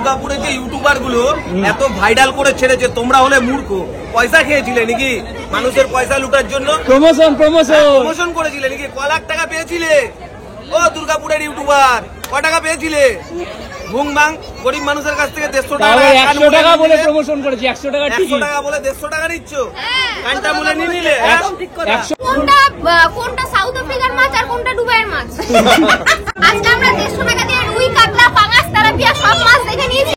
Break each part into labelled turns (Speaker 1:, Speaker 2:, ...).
Speaker 1: দুর্গাপুরে যে ইউটিউবার গুলো এত ভাইরাল করে ছেড়েছে, তোমরা হলে মূর্খ। পয়সা খেয়েছিলে নাকি মানুষের পয়সা লুটার জন্য? প্রমোশন করেছিলে নাকি? ক লাখ টাকা পেয়েছিলে? ও দুর্গাপুরের ইউটিউবার ক টাকা পেয়েছিলে? ভুং ভাং গরিব মানুষের কাছ থেকে 150 টাকা
Speaker 2: 100 টাকা বলে প্রমোশন করেছি। 100 টাকা
Speaker 1: 100 টাকা বলে 150 টাকা নিচ্ছ? কানটা মুলে নিয়ে নিলে।
Speaker 3: কোনটা সাউথ আফ্রিকার মাছ আর কোনটা দুবাইয়ের মাছ? আজকে আমরা 150 টাকা দিয়ে রুই, কাতলা, পাঙাশ, তেলাপিয়া সব মাছ দেখে নিয়েছি।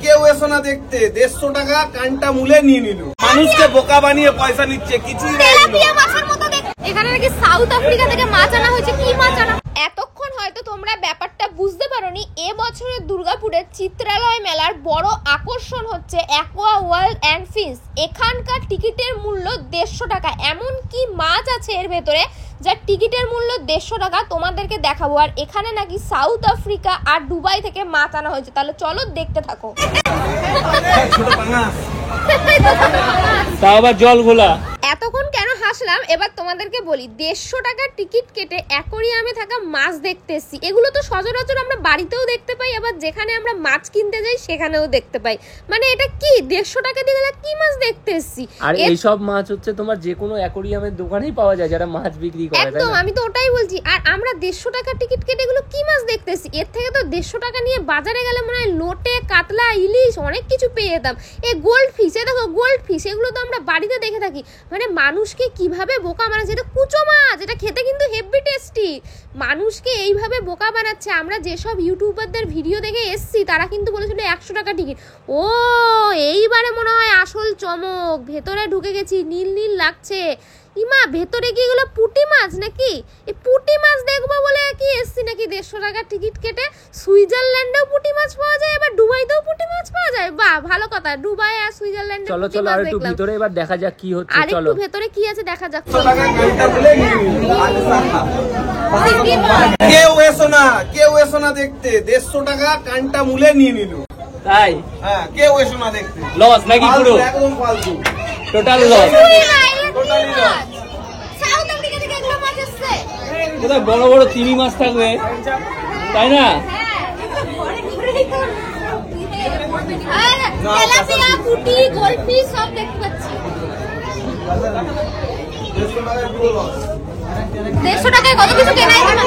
Speaker 1: কেউ এসো না দেখতে। 150 টাকা কানটা মুলে নিয়ে নিল। মানুষকে বোকা বানিয়ে পয়সা নিচ্ছে, কিছুই নাই।
Speaker 3: তেলাপিয়া মাছের মতো দেখতে। এখানে নাকি সাউথ আফ্রিকা থেকে মাছ আনা হয়েছে। কি মাছ আনা? এতক্ষণ হয়তো তোমরা ব্যাপারটা বুঝতে পারোনি। এবছরের দুর্গাপুরের চিত্রালয় মেলার বড় আকর্ষণ হচ্ছে অ্যাকোয়া ওয়ার্ল্ড অ্যান্ড ফিশ। এখানকার টিকিটের মূল্য 150 টাকা। এমন কি মাছ আছে এর ভেতরে যার টিকিটের মূল্য 150 টাকা, তোমাদেরকে দেখাবো। আর এখানে নাকি সাউথ আফ্রিকা আর দুবাই থেকে মাছ আনা হয়েছে। তাহলে চলো দেখতে থাকো।
Speaker 2: তাও আবার জল ঘোলা।
Speaker 3: এতক্ষণ কেন হাসলাম এবার তোমাদেরকে বলি। 150 টাকার টিকিট কেটে অ্যাকোয়ারিয়ামে থাকা মাছ দেখতে এসেছি। এগুলো তো সচরাচর আমরা বাড়িতেও দেখতে পাই, আবার যেখানে আমরা মাছ কিনতে যাই সেখানেও দেখতে পাই। মানে এটা কি 150 টাকা দিয়ে কি মাছ দেখতে এসেছি?
Speaker 2: আর এই সব মাছ হচ্ছে তোমার যে কোনো অ্যাকোয়ারিয়ামের দোকানেই পাওয়া যায় যারা মাছ বিক্রি করে।
Speaker 3: একদম, আমি তো ওটাই বলছি। আর আমরা 150 টাকার টিকিট কেটে এগুলো কি মাছ দেখতে এসেছি? এর থেকে তো 150 টাকা নিয়ে বাজারে গেলে মনে হয় লোটে, কাতলা, ইলিশ অনেক কিছু পেয়ে যেতাম। এই গোল্ড ফিশ, দেখো গোল্ড ফিশ, এগুলো তো আমরা বাড়িতে দেখে থাকি। মানে মানুষকে কিভাবে বোকা বানাচ্ছে। এটা কুচো মাছ, এটা খেতে কিন্তু হেভি টেস্টি। মানুষকে এইভাবে বোকা বানাচ্ছে। আমরা যেসব ইউটিউবারদের ভিডিও দেখে এসছি তারা কিন্তু বলেছিল 100 টাকা টিকিট। ও এইবারে মনে হয় আসল চমক। ভেতরে ঢুকে গেছি, নীল নীল লাগছে। ইমা, ভেতরে কি এগুলো পুঁটি মাছ নাকি? এই পুঁটি মাছ দেখবো বলে কি এসছি নাকি 150 টাকার টিকিট কেটে? সুইজারল্যান্ডেও পুঁটি মাছ পাওয়া যায়, আবার দুবাইতেও পুঁটি মাছ পাওয়া যায়। বাহ, ভালো কথা। দুবাই আর সুইজারল্যান্ডে
Speaker 2: চলো চলো আর একটু ভিতরে এবার দেখা যাক কি হচ্ছে।
Speaker 3: আর
Speaker 2: চলো
Speaker 3: একটু ভেতরে কি আছে দেখা যাক।
Speaker 1: কেউ এসো না দেখতে। 150 টাকা কানটা মুলে নিয়ে নিল।
Speaker 2: তাই?
Speaker 1: হ্যাঁ, কেউ এসো না দেখতে।
Speaker 2: লস নাকি পুরো?
Speaker 1: একদম ফালতু,
Speaker 2: টোটাল লস।
Speaker 3: সাউথ আফ্রিকা থেকে এগুলো মাছ আসছে।
Speaker 2: কোথায় বড় বড় তিমি মাছ থাকবে, তাই না?
Speaker 3: তেলাপিয়া, পুঁটি, গোল্ডফিশ সব দেখতে পাচ্ছি। 150 টাকায় কত কিছু কেনা যায় না।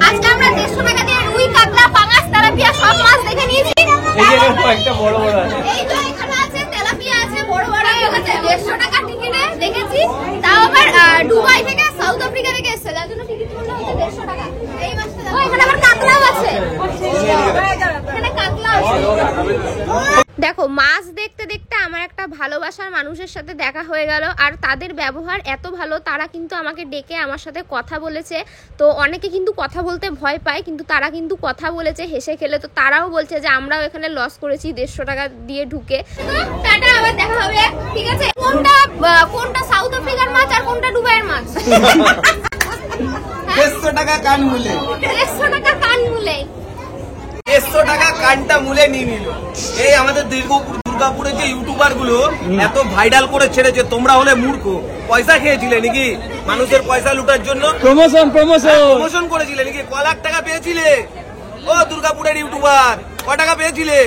Speaker 3: আজকে আমরা 150 টাকা দিয়ে রুই, কাতলা, পাঙাশ, তেলাপিয়া সব মাছ দেখে নিয়েছি।
Speaker 2: এই যে একটা বড় বড় আছে।
Speaker 3: এই তো এখানে আছে তেলাপিয়া, আছে বড় বড় আছে। 150 টাকা টিকিটে দেখেছি। তাও আবার দুবাই থেকে সাউথ আফ্রিকা থেকে এসেছে, যার জন্য টিকিট মূল্য হচ্ছে 150 টাকা। এই মাছটা দেখো, এখানে আবার কাতলাও আছে। এখানে কাতলা আছে। দেখো, মাছ দেখতে দেখতে আমার একটা ভালোবাসার মানুষের সাথে দেখা হয়ে গেল। আর তাদের ব্যবহার এত ভালো, তারা কিন্তু আমাকে ডেকে আমার সাথে কথা বলেছে। তো অনেকে কিন্তু কথা বলতে ভয় পায়, কিন্তু তারা কিন্তু কথা বলেছে হেসে খেলে। তো তারাও বলছে যে আমরাও এখানে লস করেছি 150 টাকা দিয়ে ঢুকে। টাটা, আবার দেখা হবে, ঠিক আছে? কোনটা সাউথ আফ্রিকার মাছ আর কোনটা দুবাইয়ের মাছ?
Speaker 1: 150 টাকা কান মুলে।
Speaker 3: 150 টাকা কান মুলে।
Speaker 1: 150 টাকা কানটা মুলে নিয়ে নিল। এই আমাদের দুর্গাপুরে যে ইউটিউবার গুলো এত ভাইরাল করে ছেড়েছে, তোমরা হলে মূর্খ। পয়সা খেয়েছিলে নাকি মানুষের পয়সা লুটার জন্য? প্রমোশন করেছিলে নাকি? ক লাখ টাকা পেয়েছিলে? ও দুর্গাপুরের ইউটিউবার ক টাকা পেয়েছিলে?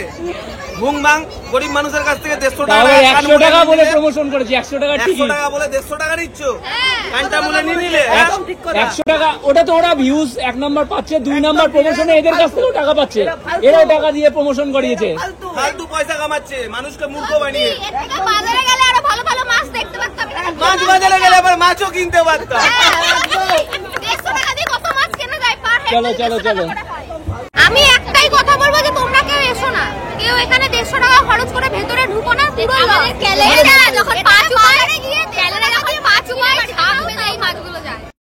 Speaker 1: ভুং ভাং গরিব মানুষের কাছ থেকে 150 টাকা
Speaker 2: 100 টাকা বলে প্রমোশন করেছি। 100 টাকা
Speaker 1: 100 টাকা বলে 150 টাকা নিচ্ছ? কানটা মুলে নিয়ে নিলে।
Speaker 2: 100 টাকা, ওটা তো ওরা ভিউজ 1 নাম্বার পাচ্ছে, 2 নাম্বার প্রমোশনে এদের কাছ থেকেও টাকা পাচ্ছে। এরাও টাকা দিয়ে প্রমোশন করিয়েছে।
Speaker 1: ফালতু পয়সা কামাচ্ছে মানুষকে মূর্খ বানিয়ে।
Speaker 3: বাজারে গেলে আরো ভালো ভালো মাছ দেখতে পারতাম।
Speaker 1: মাছ বাজারে গেলে আবার মাছও কিনতে পারতাম।
Speaker 3: 150 টাকা দিয়ে কত মাছ কেনা যায় পার হেড?
Speaker 2: চলো চলো চলো।
Speaker 3: আমি একটাই কথা বলবো যে তোমরা কেউ এসো না। কেউ এখানে 150 টাকা খরচ করে